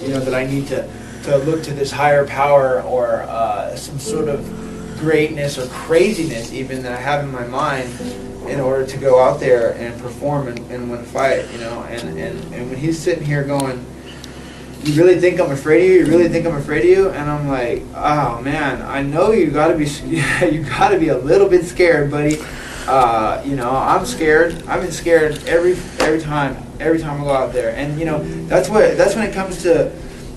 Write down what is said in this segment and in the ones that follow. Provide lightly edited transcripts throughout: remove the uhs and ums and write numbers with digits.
that I need to look to this higher power or some sort of greatness or craziness even that I have in my mind in order to go out there and perform and win a fight, and when he's sitting here going, you really think I'm afraid of you? You really think I'm afraid of you? And I'm like, oh man, I know you gotta be a little bit scared, buddy. I'm scared. I've been scared every time I go out there. And that's when it comes to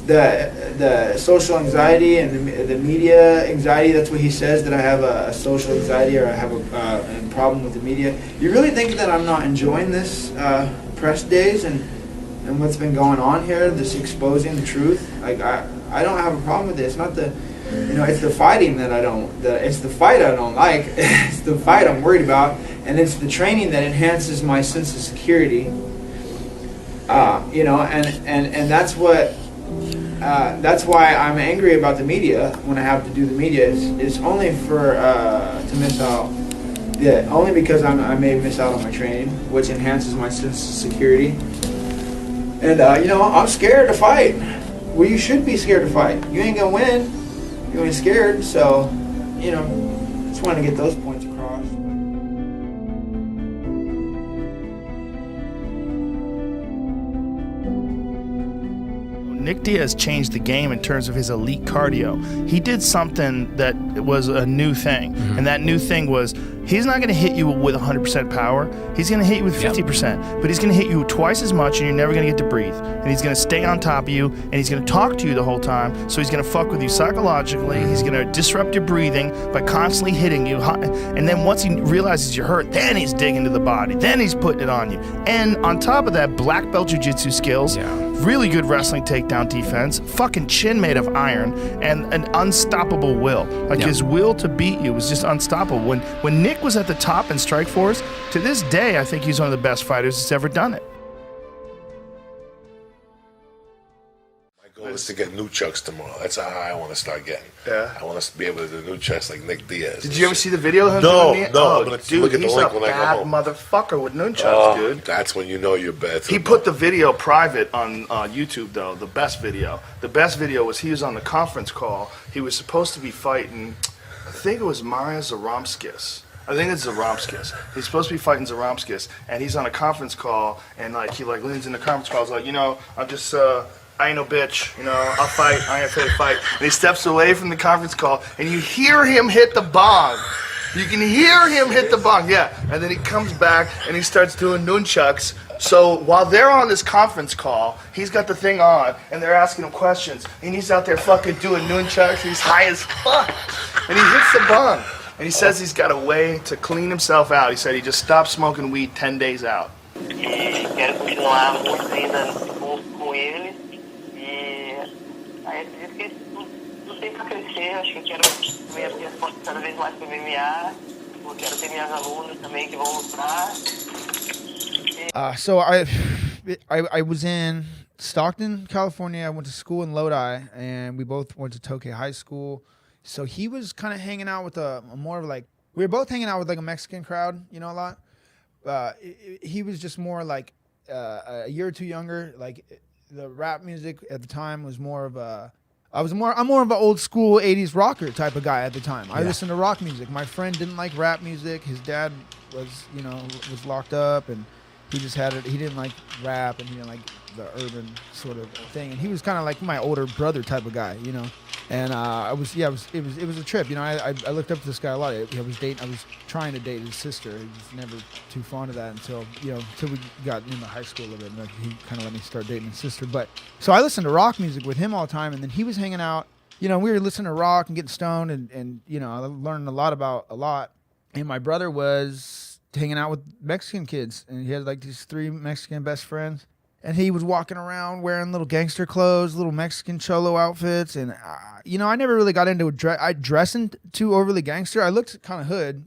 the social anxiety and the media anxiety. That's what he says, that I have a social anxiety or I have a problem with the media. You really think that I'm not enjoying this press days and what's been going on here, this exposing the truth? Like I don't have a problem with it. It's not the it's the fighting it's the fight I don't like. It's the fight I'm worried about, and it's the training that enhances my sense of security. And that's what that's why I'm angry about the media when I have to do the media. It's only for to miss out. Yeah, only because I may miss out on my training, which enhances my sense of security. And I'm scared to fight. Well, you should be scared to fight. You ain't gonna win. You ain't scared. So, just want to get those points across. Nick Diaz changed the game in terms of his elite cardio. He did something that was a new thing, and that new thing was he's not going to hit you with 100% power. He's going to hit you with 50%, but he's going to hit you twice as much, and you're never going to get to breathe. And he's going to stay on top of you, and he's going to talk to you the whole time. So he's going to fuck with you psychologically. He's going to disrupt your breathing by constantly hitting you. And then once he realizes you're hurt, then he's digging to the body. Then he's putting it on you. And on top of that, black belt jiu-jitsu skills. Really good wrestling takedown defense, fucking chin made of iron, and an unstoppable will. His will to beat you was just unstoppable. When Nick was at the top in Strikeforce, to this day, I think he's one of the best fighters that's ever done it. My goal is to get nunchucks tomorrow. That's how high I want to start getting. Yeah. I want to be able to do nunchucks like Nick Diaz. Did you ever see the video of him No, doing it? no. Oh, I'm going to dude, look at the he's link a when I bad go home. motherfucker with nunchucks, dude. That's when you know you're bad. He put the video private on YouTube, though, the best video. The best video was he was on the conference call. He was supposed to be fighting, I think it was Maria Zaromskis. I think it's Zaromskis. He's supposed to be fighting Zaromskis, and he's on a conference call, and he leans in the conference call. He's like, I'm just, I ain't no bitch, I'll fight, I ain't afraid to fight. And he steps away from the conference call, and you hear him hit the bong. You can hear him hit the bong, yeah. And then he comes back, and he starts doing nunchucks. So while they're on this conference call, he's got the thing on, and they're asking him questions, and he's out there fucking doing nunchucks. He's high as fuck, and he hits the bong. And he says he's got a way to clean himself out. He said he just stopped smoking weed 10 days out. E quero continuar muito ainda com ele. E aí acredito que tudo tem para crescer. Acho que eu quero ver as portas cada vez mais para o MMA. Eu quero ter minhas alunas também que vão lutar. So I was in Stockton, California. I went to school in Lodi, and we both went to Tokyo High School. So he was kind of hanging out with we were both hanging out with a Mexican crowd, a lot. He was just more like a year or two younger. Like the rap music at the time was more of I'm more of an old school 80s rocker type of guy at the time. I listened to rock music. My friend didn't like rap music. His dad was locked up, and he didn't like rap, and he didn't like the urban sort of thing. And he was kind of like my older brother type of guy, And it was a trip. I looked up to this guy a lot. I was trying to date his sister. He was never too fond of that until we got into high school a little bit. And he kind of let me start dating his sister. But so I listened to rock music with him all the time, and then he was hanging out. We were listening to rock and getting stoned, and I learned a lot. And my brother was hanging out with Mexican kids, and he had these 3 Mexican best friends. And he was walking around wearing little gangster clothes, little Mexican cholo outfits. And, I never really got into dressing too overly gangster. I looked kind of hood,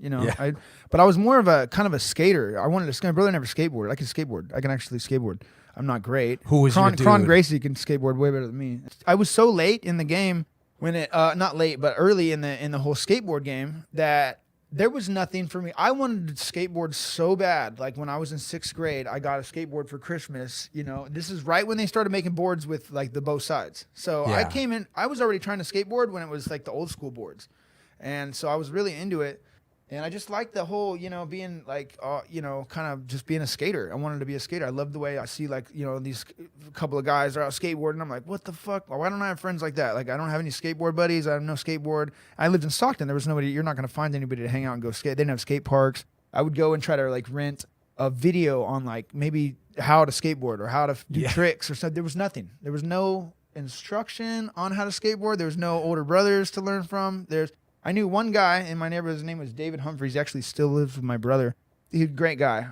but I was more of a kind of a skater. I wanted to. My brother never skateboarded. I can skateboard. I can actually skateboard. I'm not great. Who was your dude? Cron Gracie can skateboard way better than me. I was so late in the game when not late, but early in the whole skateboard game that there was nothing for me. I wanted to skateboard so bad. Like when I was in 6th grade, I got a skateboard for Christmas. You know, this is right when they started making boards with like the both sides. So I came in, I was already trying to skateboard when it was like the old school boards. And so I was really into it. And I just liked the whole, you know, being like, you know, kind of just being a skater. I wanted to be a skater. I love the way I see like, you know, these couple of guys are out skateboarding. I'm like, what the fuck? Why don't I have friends like that? Like, I don't have any skateboard buddies. I have no skateboard. I lived in Stockton. There was nobody. You're not going to find anybody to hang out and go skate. They didn't have skate parks. I would go and try to like rent a video on like maybe how to skateboard or how to do tricks or something. There was nothing. There was no instruction on how to skateboard. There was no older brothers to learn from. I knew one guy in my neighborhood. His name was David Humphreys. He actually still lives with my brother. He's a great guy.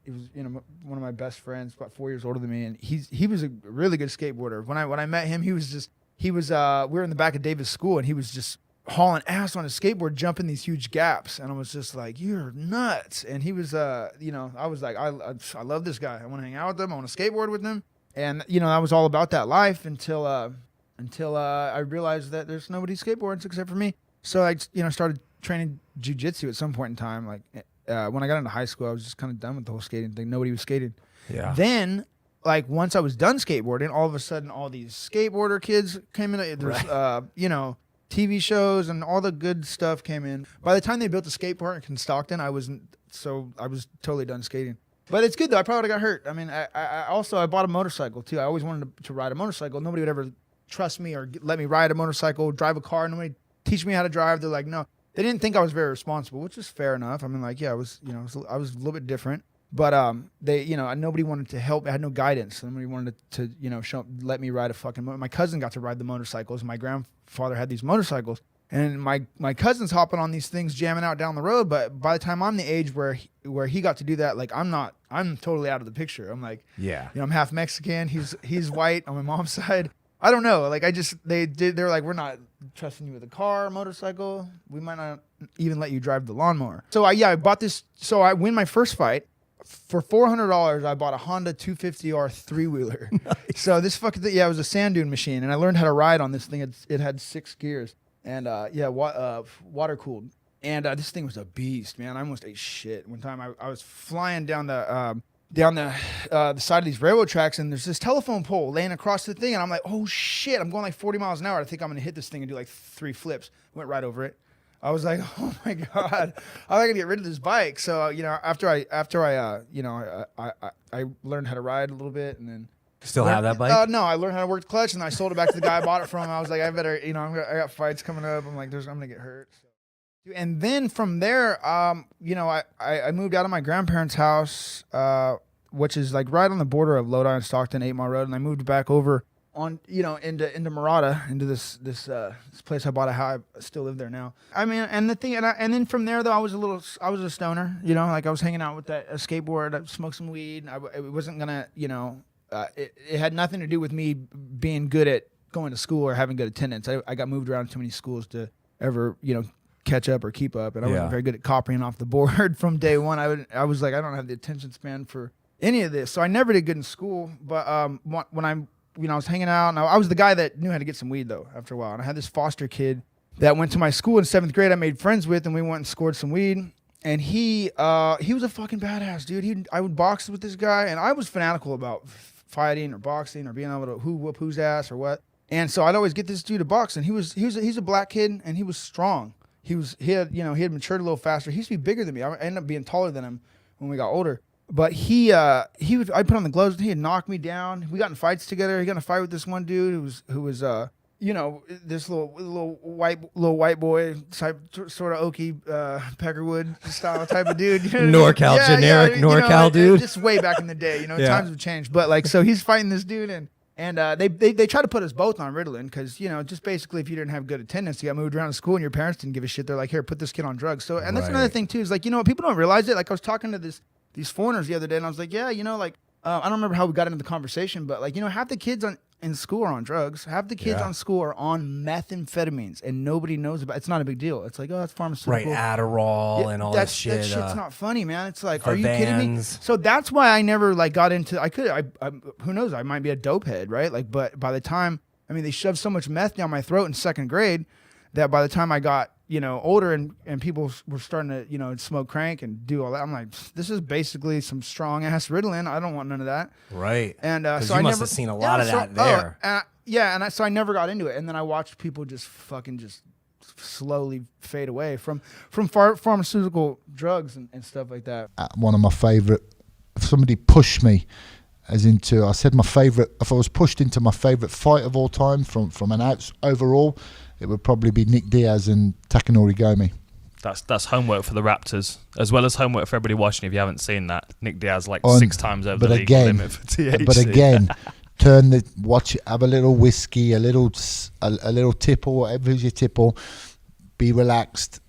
He was, you know, one of my best friends, about 4 years older than me, and he was a really good skateboarder. When I met him, we were in the back of David's school, and he was just hauling ass on his skateboard, jumping these huge gaps, and I was just like, "You're nuts!" And he was, you know, I was like, I love this guy. I want to hang out with him. I want to skateboard with him, and you know, I was all about that life until I realized that there's nobody skateboards except for me. So I, you know, started training jiu-jitsu at some point in time. Like when I got into high school, I was just kind of done with the whole skating thing. Nobody was skating. Yeah. Then, like once I was done skateboarding, all of a sudden, all these skateboarder kids came in. There's, you know, TV shows and all the good stuff came in. By the time they built a skate park in Stockton, I was totally done skating. But it's good though. I probably would have got hurt. I mean, I bought a motorcycle too. I always wanted to ride a motorcycle. Nobody would ever trust me or let me ride a motorcycle, drive a car. Nobody teach me how to drive. They're like, no. They didn't think I was very responsible, which is fair enough. I mean, like, yeah, I was a little bit different. But they, you know, nobody wanted to help. I had no guidance. Nobody wanted to you know, let me ride a fucking motor. My cousin got to ride the motorcycles. My grandfather had these motorcycles. And my cousin's hopping on these things, jamming out down the road. But by the time I'm the age where he got to do that, like, I'm totally out of the picture. I'm like, yeah, you know, I'm half Mexican. He's white on my mom's side. I don't know. Like they're like, we're not trusting you with a car, motorcycle. We might not even let you drive the lawnmower. So I bought this. So I win my first fight for $400. I bought a Honda 250R 3-wheeler. Nice. So this fucking thing, it was a sand dune machine, and I learned how to ride on this thing. It had 6 gears, and water cooled. And this thing was a beast, man. I almost ate shit one time. I was flying down the side of these railroad tracks, and there's this telephone pole laying across the thing, and I'm like, oh shit, I'm going like 40 miles an hour. I think I'm gonna hit this thing and do like 3 flips. Went right over it. I was like, oh my god, I gotta get rid of this bike. So you know, after I learned how to ride a little bit, and then still have that bike? No, I learned how to work the clutch, and I sold it back to the guy I bought it from. I was like, I better, you know, I got fights coming up. I'm like, I'm gonna get hurt. So. And then from there, you know, I moved out of my grandparents' house, which is like right on the border of Lodi and Stockton, 8 Mile Road, and I moved back over on, you know, into Murata, into this place I bought a house. I still live there now. I mean, and the thing, and then from there though, I was a stoner, you know, like I was hanging out with a skateboard, I smoked some weed. It wasn't gonna, you know, it had nothing to do with me being good at going to school or having good attendance. I got moved around too many schools to ever, you know, catch up or keep up, and I wasn't very good at copying off the board from day one. I was like, I don't have the attention span for any of this, so I never did good in school. But when I was hanging out, and I was the guy that knew how to get some weed though. After a while, and I had this foster kid that went to my school in 7th grade. I made friends with, and we went and scored some weed. And he was a fucking badass dude. I would box with this guy, and I was fanatical about fighting or boxing or being able to whoop whose ass or what. And so I'd always get this dude to box, and he's a black kid, and he was strong. He had matured a little faster. He used to be bigger than me. I ended up being taller than him when we got older. But I put on the gloves, and he'd knock me down. We got in fights together. He got in a fight with this one dude who was you know, this little white boy type, sort of Okie Peckerwood style type of dude. You know? NorCal, generic NorCal dude. Just way back in the day, you know, times have changed. But like, so he's fighting this dude, and they try to put us both on Ritalin because, you know, just basically if you didn't have good attendance, you got moved around to school and your parents didn't give a shit. They're like, here, put this kid on drugs. So, and that's another thing too, is like, you know, people don't realize it. Like I was talking to these foreigners the other day, and I was like, yeah, you know, like, I don't remember how we got into the conversation, but like, you know, half the kids in school are on drugs. Half the kids on school are on methamphetamines, and nobody knows about it. It's not a big deal. It's like, oh, that's pharmaceutical. Right, Adderall and all that shit. That shit's not funny, man. It's like, are you kidding me? So that's why I never like got into. Who knows? I might be a dope head, right? Like, but by the time, I mean, they shoved so much meth down my throat in 2nd grade that by the time I got older and people were starting to, smoke crank and do all that. I'm like, this is basically some strong ass Ritalin. I don't want none of that. Right. And so I must never have seen a lot of that there. So I never got into it. And then I watched people just slowly fade away from pharmaceutical drugs and stuff like that. One of my favorite, if somebody pushed me I said my favorite, if I was pushed into my favorite fight of all time from an outs overall, it would probably be Nick Diaz and Takanori Gomi. That's homework for the Raptors, as well as homework for everybody watching if you haven't seen that. Nick Diaz 6 times over the legal limit for THC. But again, watch it, have a little whiskey, a little tipple, whatever's your tipple, be relaxed,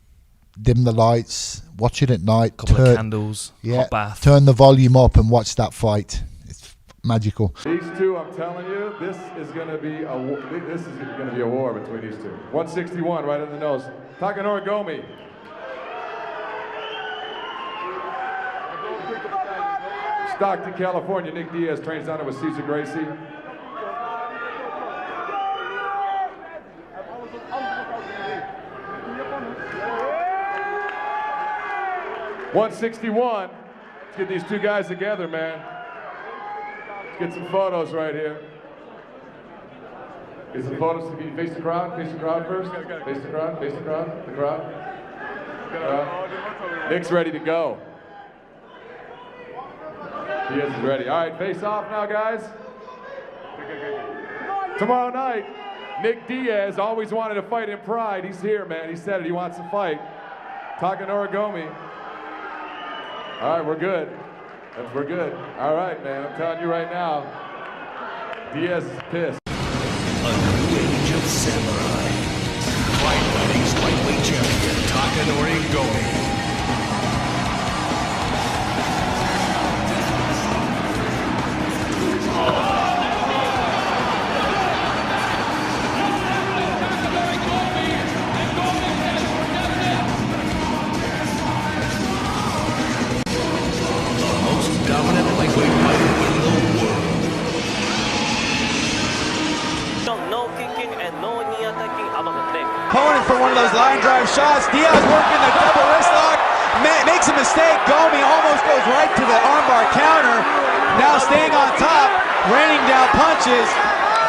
dim the lights, watch it at night. Couple of candles, hot bath. Turn the volume up and watch that fight. It's magical. These two, I'm telling you, this is going to be a war between these two. 161 right in the nose. Takanori Gomi. Stockton, California. Nick Diaz trains down there with Cesar Gracie. $161. Let's get these two guys together, man. Let's get some photos right here. Get some photos. Can you face the crowd? Face the crowd first. Face the crowd. Face the crowd. The crowd. Nick's ready to go. Diaz is ready. All right, face off now, guys. Tomorrow night, Nick Diaz always wanted to fight in Pride. He's here, man. He said it. He wants to fight. Takanori Gomi. All right, we're good. We're good. All right, man. I'm telling you right now, Diaz is pissed. A new age of samurai. Fight fighting's lightweight champion, Takanori Gomi. Opponent for one of those line drive shots. Diaz working the double wrist lock. Makes a mistake. Gomi almost goes right to the armbar counter. Now staying on top, raining down punches.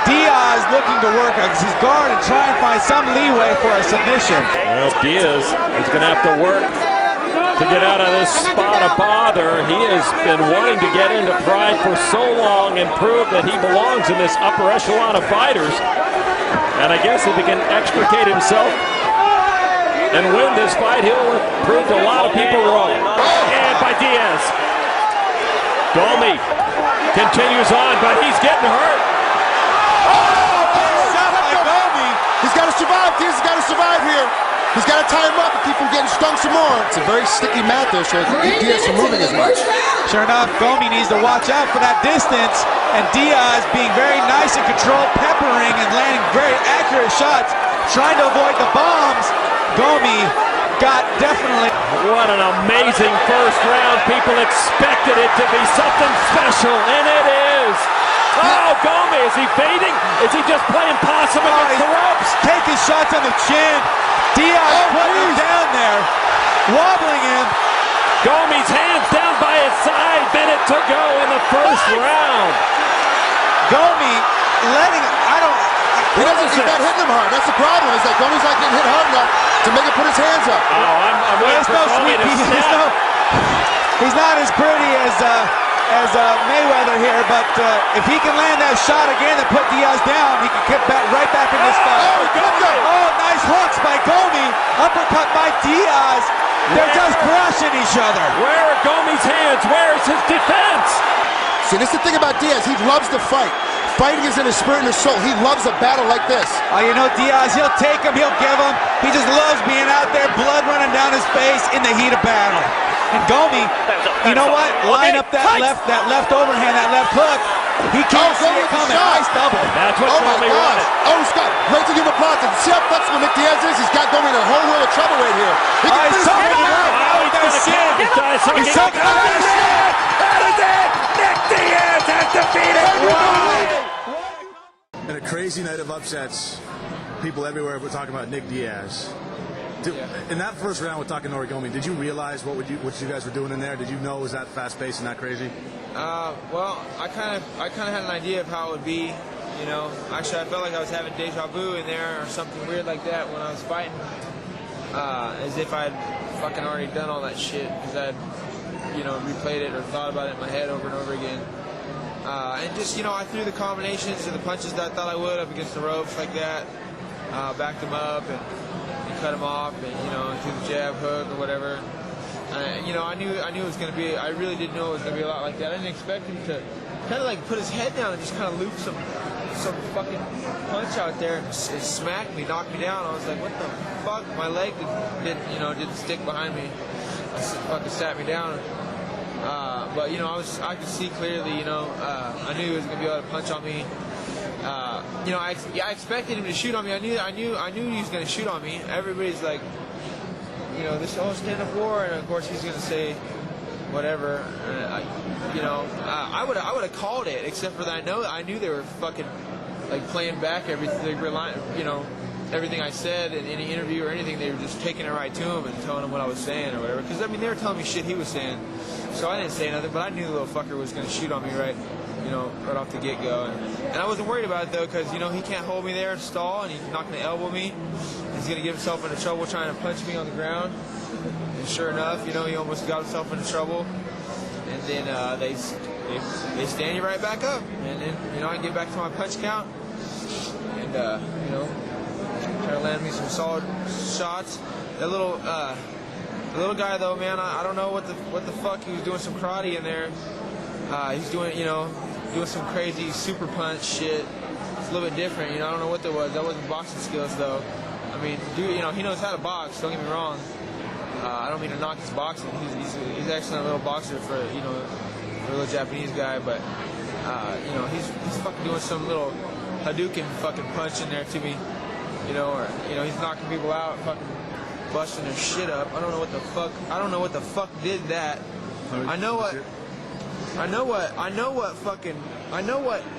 Diaz looking to work his guard and try and find some leeway for a submission. Well, Diaz is going to have to work to get out of this spot of bother. He has been wanting to get into Pride for so long and prove that he belongs in this upper echelon of fighters. And I guess if he can extricate himself and win this fight, he'll have proved a lot of people wrong. And by Diaz. Gomi continues on, but he's getting hurt. Shot by Gomi. He's got to survive. Diaz has got to survive here. He's got to tie him up and keep him getting stung some more. It's a very sticky mat there, so keep Diaz from moving as much. Sure enough, Gomi needs to watch out for that distance, and Diaz being very nice and controlled, peppering and landing very accurate shots, trying to avoid the bombs. Gomi got definitely... What an amazing first round. People expected it to be something special, and it is. Oh, Gomi, is he fading? Is he just playing possum against the ropes? Taking shots on the chin. Diaz putting him down there, wobbling him. Gomi's hands down by his side. Bennett to go in the first round. Gomi letting, He's not hitting him hard. That's the problem, is that Gomi's not getting hit hard enough to make him put his hands up. Oh, I'm waiting for Gomi to snap. He's not as pretty as Mayweather here, but if he can land that shot again and put Diaz down, he can get right back in this fight. Oh, nice hooks by Gomi, uppercut by Diaz. They're just crushing each other. Where are Gomi's hands? Where is his defense? See, this is the thing about Diaz. He loves to fight. Fighting is in his spirit and his soul. He loves a battle like this. Oh, you know, Diaz, he'll take him, he'll give him. He just loves being out there, blood running down his face in the heat of battle. And Gomi, you know what? Line up that left overhand, that left hook. He can't see it coming. Nice double. That's what Gomi wanted. Oh, Scott, great to give him applause. See how flexible Nick Diaz is? He's got Gomi in a whole world of trouble right here. He can finish him out. He's going to kick. He's taking out the shit. That is it. Nick Diaz has defeated. In a crazy night of upsets, people everywhere were talking about Nick Diaz. In that first round with Takanori Gomi, did you realize what you guys were doing in there? Did you know it was that fast-paced and that crazy? Well, I kind of had an idea of how it would be. You know, actually, I felt like I was having deja vu in there or something weird like that when I was fighting, as if I'd fucking already done all that shit because I'd, you know, replayed it or thought about it in my head over and over again. And just, you know, I threw the combinations and the punches that I thought I would up against the ropes like that, backed them up and cut them off, and you know, threw the jab, hook, or whatever. You know, I knew it was going to be. I really did know it was going to be a lot like that. I didn't expect him to kind of like put his head down and just kind of loop some fucking punch out there and smack me, knock me down. I was like, what the fuck? My leg didn't stick behind me. It fucking sat me down. But you know, I could see clearly. You know, I knew he was going to be able to punch on me. You know, I expected him to shoot on me. I knew he was going to shoot on me. Everybody's like, you know, this whole stand-up war, and of course he's going to say whatever. You know, I would have called it, except for that I knew they were fucking like playing back everything. You know, everything I said in any interview or anything. They were just taking it right to him and telling him what I was saying or whatever. Because I mean, they were telling me shit he was saying, so I didn't say nothing. But I knew the little fucker was going to shoot on me right off the get-go. And I wasn't worried about it, though, because, you know, he can't hold me there and stall, and he's not going to elbow me. He's going to get himself into trouble trying to punch me on the ground. And sure enough, you know, he almost got himself into trouble. And then they stand you right back up. And then, you know, I get back to my punch count. And, you know, try to land me some solid shots. That little guy, though, man, I don't know what the fuck. He was doing some karate in there. He's doing, you know, some crazy super punch shit. It's a little bit different, you know. I don't know what that was. That wasn't boxing skills, though. I mean, dude, you know, he knows how to box. Don't get me wrong. I don't mean to knock his boxing. He's actually a little boxer for, you know, for a little Japanese guy, but you know, he's fucking doing some little Hadouken fucking punch in there to me, you know, or you know, he's knocking people out, fucking busting their shit up. I don't know what the fuck. I don't know what the fuck did that. I know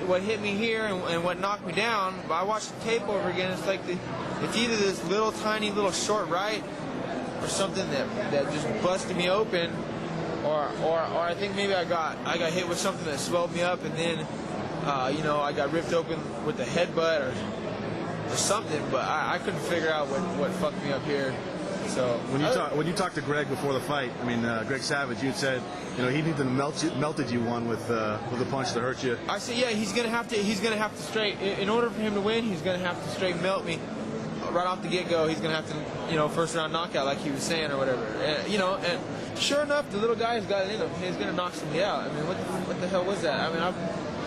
what hit me here and what knocked me down. But I watched the tape over again. It's like it's either this little tiny little short right or something that just busted me open, or I think maybe I got hit with something that swelled me up, and then you know, I got ripped open with the headbutt or something. But I couldn't figure out what fucked me up here. So when you talked to Greg before the fight, I mean Greg Savage, you said, you know, he needed to melted you one with a punch that hurt you. I said, yeah, he's gonna have to straight, in order for him to win, he's gonna have to straight melt me right off the get-go. He's gonna have to, you know, first round knockout like he was saying or whatever. And, you know, and sure enough, the little guy's got it in him. He's gonna knock somebody out. I mean, what the hell was that? I mean, I've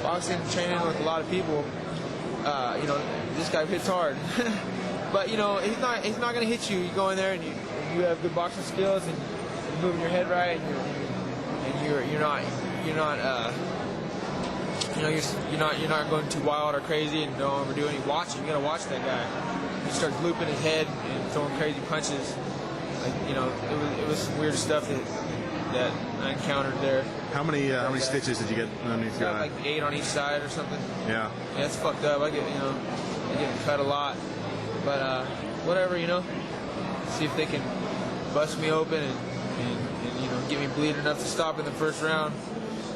boxing, training with a lot of people. You know, this guy hits hard. But you know, he's not going to hit you. You go in there and you have good boxing skills and you're moving your head right, and you're not going too wild or crazy and don't overdo any watching. You got to watch that guy. He starts looping his head and throwing crazy punches. Like, you know, it was some weird stuff that I encountered there. How many stitches did you get underneath your eye? Like 8 on each side or something. Yeah. Yeah, it's fucked up. I get cut a lot. But whatever, you know, see if they can bust me open and you know, get me bleeding enough to stop in the first round,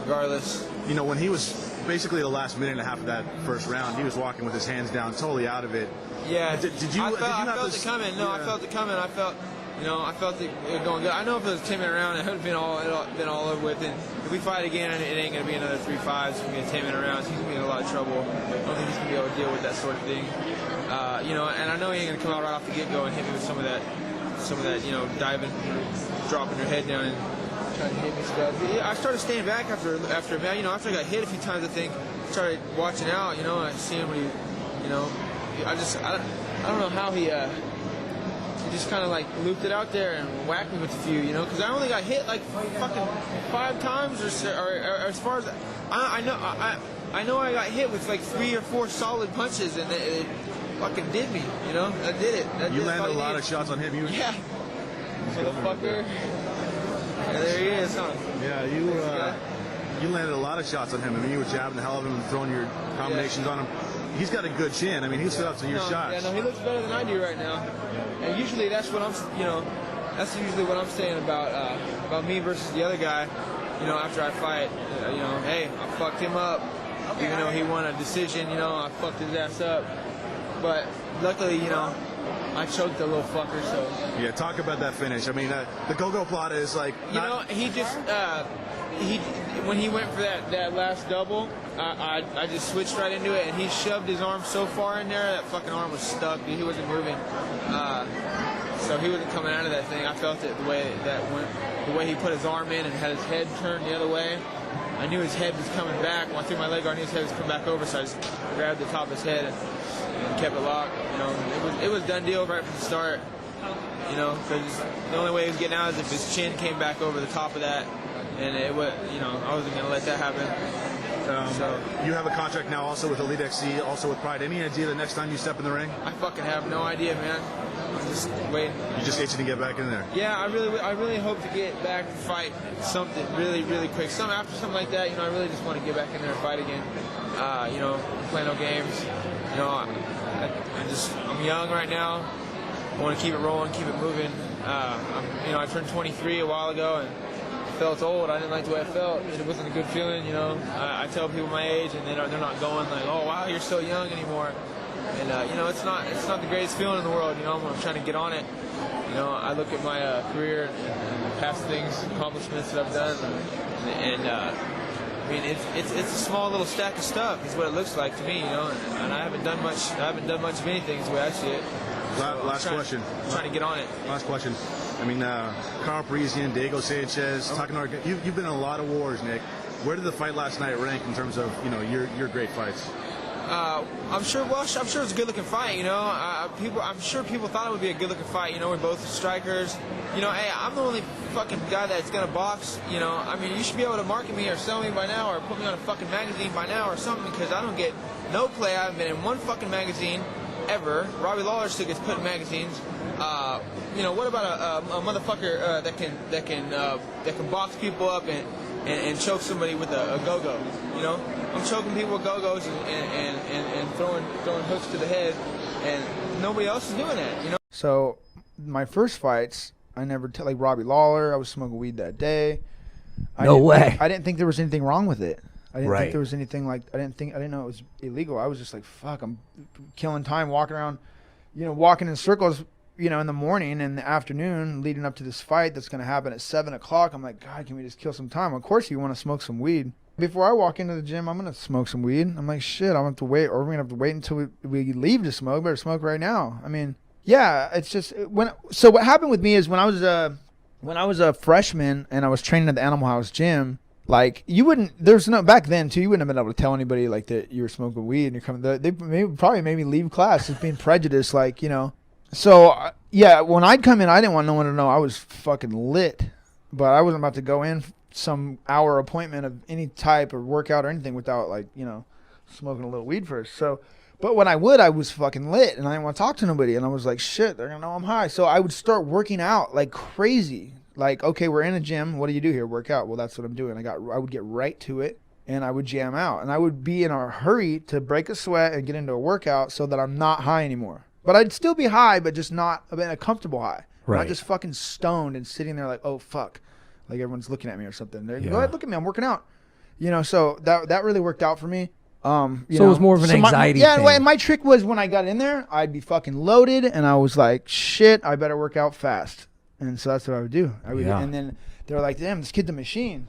regardless. You know, when he was basically the last minute and a half of that first round, he was walking with his hands down, totally out of it. Yeah. Did you? I felt it coming. No, yeah. I felt it coming. I felt it going good. I know if it was 10-minute round, it would have been all over with. And if we fight again, it ain't going to be another 3-5s. It's going to be a 10-minute round. So he's going to be in a lot of trouble. I don't think he's going to be able to deal with that sort of thing. You know, and I know he ain't going to come out right off the get-go and hit me with some of that, you know, diving, dropping your head down and trying to hit me stuff. I started staying back after you know, after I got hit a few times. I think I started watching out. You know, and I see him when he, you know, I don't know how he just kind of like looped it out there and whacked me with a few, you know, because I only got hit like fucking 5 times or as far as I know I got hit with like 3 or 4 solid punches, and it fucking did me, you know. I did it. You landed a lot of shots on him. Yeah. Motherfucker. Yeah, there he is, huh? Yeah, you landed a lot of shots on him. I mean, you were jabbing the hell out of him and throwing your combinations on him. he's got a good chin. I mean, he stood up to your shots. Yeah, no, he looks better than I do right now. And usually that's what that's usually what I'm saying about me versus the other guy. After I fight, hey, I fucked him up. Even though he won a decision, I fucked his ass up. But luckily, I choked the little fucker. So yeah, talk about that finish. I mean, the go-go plata is like. He just when he went for that last double, I just switched right into it, and he shoved his arm so far in there that fucking arm was stuck. He wasn't moving, so he wasn't coming out of that thing. I felt it the way that went, the way he put his arm in and had his head turned the other way. I knew his head was coming back. When I threw my leg, I knew his head was coming back over, so I just grabbed the top of his head and kept it locked. It was done deal right from the start. Because the only way he was getting out is if his chin came back over the top of that, and it would, I wasn't gonna let that happen. So you have a contract now, also with Elite XC, also with Pride. Any idea the next time you step in the ring? I fucking have no idea, man. I'm just waiting. You just itching to get back in there? Yeah, I really hope to get back and fight something really, really quick. After something like that, I really just want to get back in there and fight again. Play no games. I'm young right now. I want to keep it rolling, keep it moving. I turned 23 a while ago and felt old. I didn't like the way I felt. It wasn't a good feeling, I tell people my age and they're not going like, oh wow, you're so young anymore. And it's not the greatest feeling in the world. I'm trying to get on it. I look at my career and past things, accomplishments that I've done, and I mean it's a small little stack of stuff. Is what it looks like to me, And I haven't done much. I haven't done much of anything, is the way I see it. Last question. Trying to get on it. Last question. I mean, Carl Parisian, Diego Sanchez, you've been in a lot of wars, Nick. Where did the fight last night rank in terms of your great fights? I'm sure it was a good-looking fight. I'm sure people thought it would be a good-looking fight. We're both strikers. Hey, I'm the only fucking guy that's gonna box. I mean, you should be able to market me or sell me by now, or put me on a fucking magazine by now, or something, because I don't get no play. I haven't been in one fucking magazine ever. Robbie Lawler still gets put in magazines. What about a motherfucker that can box people up and choke somebody with a go-go? I'm choking people with go-go's and throwing hooks to the head, and nobody else is doing that. So my first fights, I never like Robbie Lawler. I was smoking weed that day. No way. I didn't think there was anything wrong with it. I didn't think there was anything like, I didn't know it was illegal. I was just like, fuck, I'm killing time walking around, walking in circles, in the morning and the afternoon leading up to this fight that's going to happen at 7 o'clock. I'm like, God, can we just kill some time? Of course you want to smoke some weed. Before I walk into the gym, I'm going to smoke some weed. I'm like, shit, I'm going to have to wait, or we're going to have to wait until we leave to smoke. Better smoke right now. I mean, yeah, it's just, so what happened with me is when I was a freshman and I was training at the Animal House gym, like, back then too, you wouldn't have been able to tell anybody like that you were smoking weed and you're coming, they probably made me leave class just being prejudiced, like, So, yeah, when I'd come in, I didn't want no one to know I was fucking lit, but I wasn't about to go in some hour appointment of any type or workout or anything without, like, smoking a little weed first. So, but when I was fucking lit and I didn't want to talk to nobody, and I was like, shit, they're going to know I'm high. So I would start working out like crazy. Like, okay, we're in a gym. What do you do here? Work out. Well, that's what I'm doing. I would get right to it and I would jam out, and I would be in a hurry to break a sweat and get into a workout so that I'm not high anymore. But I'd still be high, but just not in a comfortable high. Right. Not just fucking stoned and sitting there like, oh, fuck. Like everyone's looking at me or something. They're, go ahead, look at me. I'm working out. So that really worked out for me. So it was more of an anxiety thing. Yeah, and my trick was when I got in there, I'd be fucking loaded, and I was like, shit, I better work out fast. And so that's what I would do. And then they were like, damn, this kid's a machine.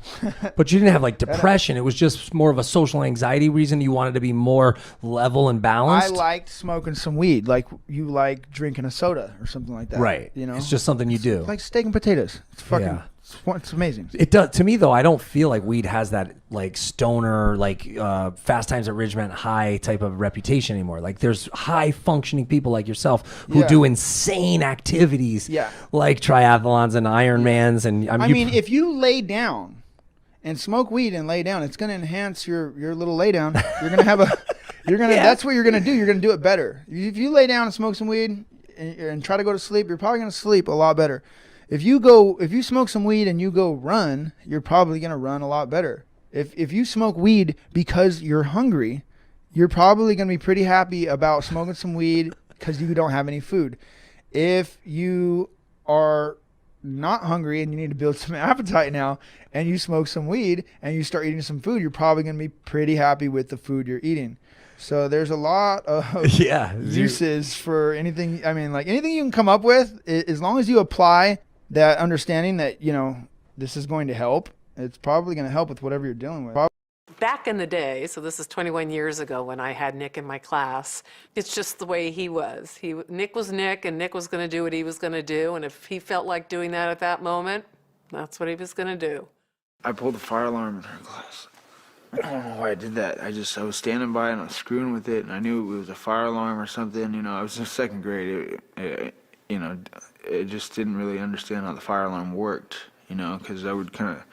But you didn't have like depression. It was just more of a social anxiety reason. You wanted to be more level and balanced. I liked smoking some weed, like you like drinking a soda or something like that. Right. It's just something you do. Like steak and potatoes. It's fucking, it's amazing. It does. To me, though, I don't feel like weed has that like stoner, like Fast Times at Ridgemont High type of reputation anymore. Like there's high functioning people like yourself who do insane activities, like triathlons and Ironmans. And I mean, if you lay down and smoke weed and lay down, it's going to enhance your little lay down. You're going to have that's what you're going to do. You're going to do it better. If you lay down and smoke some weed and try to go to sleep, you're probably going to sleep a lot better. If you smoke some weed and you go run, you're probably going to run a lot better. If you smoke weed because you're hungry, you're probably going to be pretty happy about smoking some weed because you don't have any food. If you are not hungry and you need to build some appetite now and you smoke some weed and you start eating some food, you're probably going to be pretty happy with the food you're eating. So there's a lot of uses for anything. I mean, like anything you can come up with, as long as you apply that understanding that, you know, this is going to help, it's probably going to help with whatever you're dealing with. Back in the day, so this is 21 years ago when I had Nick in my class, it's just the way he was. Nick was Nick, and Nick was going to do what he was going to do, and if he felt like doing that at that moment, that's what he was going to do. I pulled the fire alarm in her class. I don't know why I did that. I was standing by and I was screwing with it, and I knew it was a fire alarm or something. You know, I was in second grade. It just didn't really understand how the fire alarm worked, you know, because I would kind of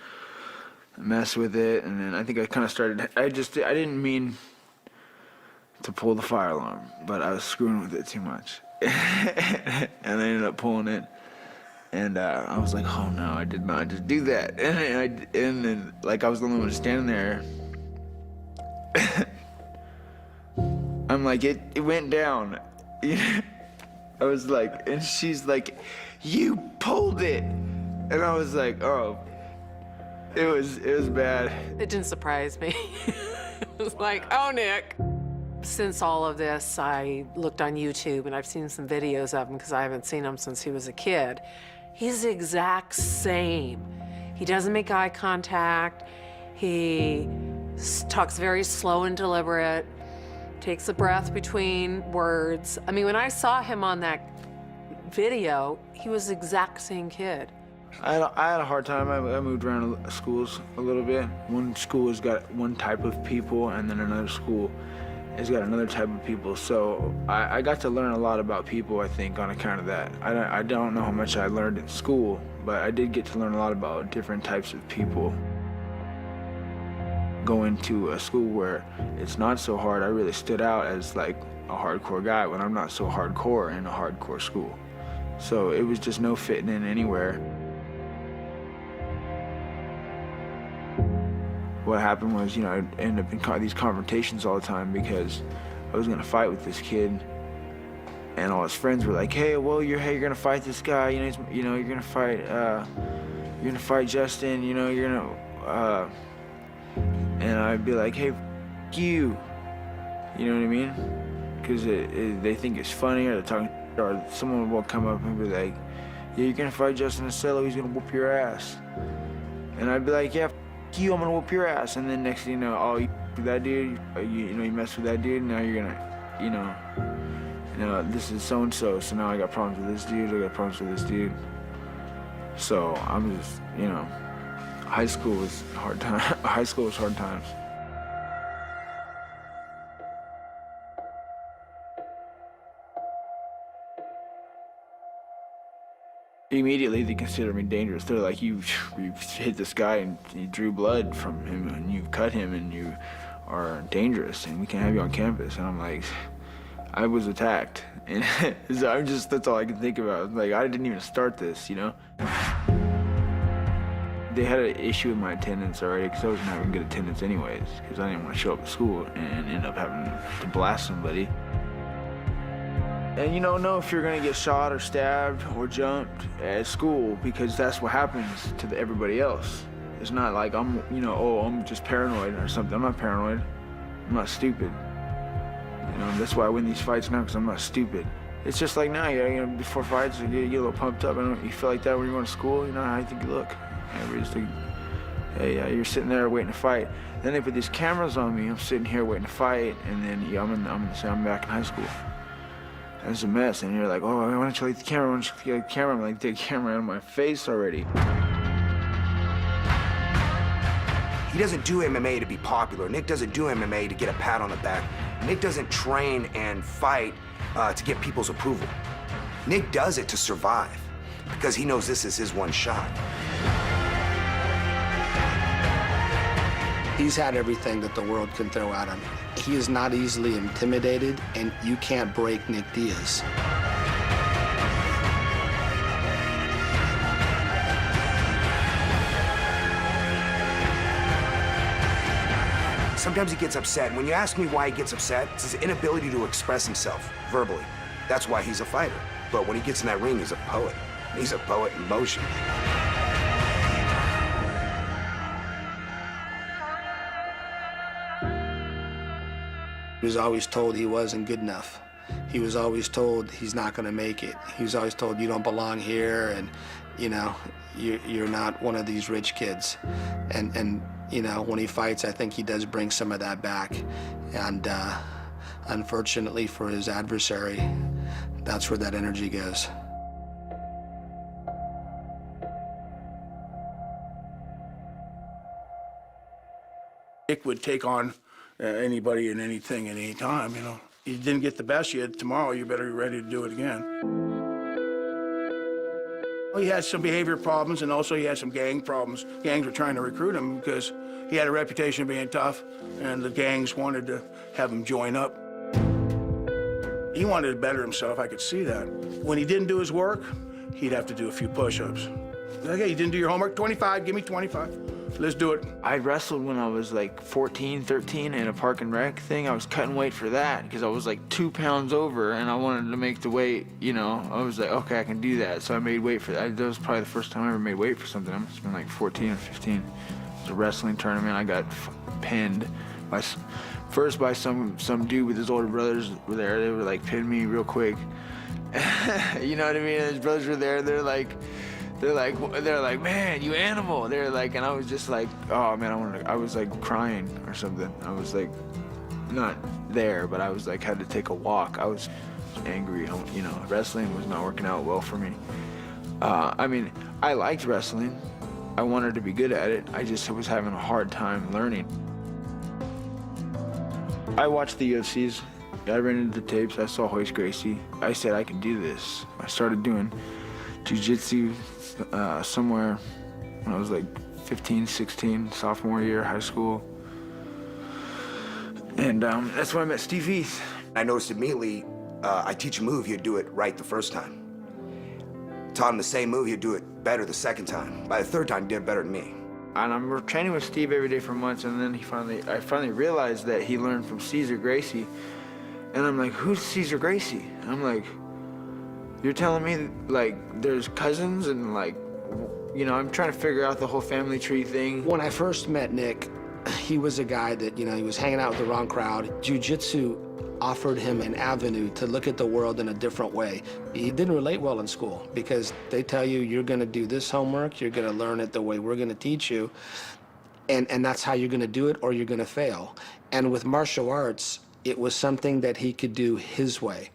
mess with it, and then I think I kind of started, I didn't mean to pull the fire alarm, but I was screwing with it too much. And I ended up pulling it, and I was like, oh no, I did not just do that. And then like I was the only one standing there. I'm like, it went down. I was like, and she's like, you pulled it. And I was like, oh. It was bad. It didn't surprise me. It was like, oh, Nick. Since all of this, I looked on YouTube and I've seen some videos of him because I haven't seen him since he was a kid. He's the exact same. He doesn't make eye contact. He talks very slow and deliberate, takes a breath between words. I mean, when I saw him on that video, he was the exact same kid. I had a hard time. I moved around schools a little bit. One school has got one type of people, and then another school has got another type of people. So I got to learn a lot about people, I think, on account of that. I don't know how much I learned in school, but I did get to learn a lot about different types of people. Going to a school where it's not so hard, I really stood out as like a hardcore guy when I'm not so hardcore in a hardcore school. So it was just no fitting in anywhere. What happened was, you know, I'd end up in these confrontations all the time because I was gonna fight with this kid, and all his friends were like, "Hey, well, you're gonna fight this guy, you're gonna fight Justin, you're gonna," and I'd be like, "Hey, f you," you know what I mean? Because they think it's funny, or they're talking, or someone will come up and be like, "Yeah, you're gonna fight Justin Acello, he's gonna whoop your ass," and I'd be like, "Yeah. You, I'm gonna whoop your ass," and then next thing you know, oh, you that dude, you mess with that dude, now you're gonna, this is so and so now I got problems with this dude, I got problems with this dude. So I'm just, high school was hard time. High school was hard times. Immediately they consider me dangerous. They're like, you hit this guy and you drew blood from him and you've cut him and you are dangerous and we can't have you on campus. And I'm like, I was attacked. And so that's all I can think about. Like, I didn't even start this, They had an issue with my attendance already because I wasn't having good attendance anyways because I didn't want to show up at school and end up having to blast somebody. And you don't know if you're gonna get shot or stabbed or jumped at school because that's what happens to everybody else. It's not like I'm just paranoid or something. I'm not paranoid. I'm not stupid. That's why I win these fights now because I'm not stupid. It's just like now, before fights, you get a little pumped up. You feel like that when you're going to school. How you think you look. Everybody's like, hey, you're sitting there waiting to fight. Then they put these cameras on me. I'm sitting here waiting to fight, and then I'm gonna say I'm back in high school. It's a mess, and you're like, oh, why don't you like the camera? Why don't you like the camera? I'm like, take the camera out of my face already. He doesn't do MMA to be popular. Nick doesn't do MMA to get a pat on the back. Nick doesn't train and fight to get people's approval. Nick does it to survive because he knows this is his one shot. He's had everything that the world can throw at him. He is not easily intimidated, and you can't break Nick Diaz. Sometimes he gets upset. And when you ask me why he gets upset, it's his inability to express himself verbally. That's why he's a fighter. But when he gets in that ring, he's a poet. He's a poet in motion. He was always told he wasn't good enough. He was always told he's not going to make it. He was always told you don't belong here, and you know, you're not one of these rich kids. And you know, when he fights, I think he does bring some of that back. And unfortunately for his adversary, that's where that energy goes. Nick would take on anybody and anything at any time, you know. You didn't get the best yet. Tomorrow, you better be ready to do it again. He had some behavior problems, and also he had some gang problems. Gangs were trying to recruit him because he had a reputation of being tough, and the gangs wanted to have him join up. He wanted to better himself, I could see that. When he didn't do his work, he'd have to do a few push-ups. Okay, you didn't do your homework? 25, give me 25. Let's do it. I wrestled when I was like 14, 13 in a park and rec thing. I was cutting weight for that because I was like 2 pounds over and I wanted to make the weight, you know. I was like, okay, I can do that. So I made weight for that. That was probably the first time I ever made weight for something. I must have been like 14 or 15. It was a wrestling tournament. I got pinned by, first by some dude with his older brothers were there. They were like, pin me real quick. You know what I mean? His brothers were there. They're like, man, you animal. They're like, and I was just like, oh man, I was like crying or something. I was like, not there, but I was like, had to take a walk. I was angry, you know, wrestling was not working out well for me. I mean, I liked wrestling. I wanted to be good at it. I just was having a hard time learning. I watched the UFCs. I ran into the tapes. I saw Royce Gracie. I said, I can do this. I started doing jiu-jitsu somewhere when I was like 15, 16, sophomore year, high school. And that's when I met Steve Heath. I noticed immediately, I teach a move, he'd do it right the first time. Taught him the same move, he'd do it better the second time. By the third time, he did it better than me. And I'm training with Steve every day for months, and then I finally realized that he learned from Cesar Gracie. And I'm like, who's Cesar Gracie? And I'm like, you're telling me, like, there's cousins and, like, you know, I'm trying to figure out the whole family tree thing. When I first met Nick, he was a guy that, you know, he was hanging out with the wrong crowd. Jiu-jitsu offered him an avenue to look at the world in a different way. He didn't relate well in school because they tell you, you're going to do this homework, you're going to learn it the way we're going to teach you, and that's how you're going to do it or you're going to fail. And with martial arts, it was something that he could do his way.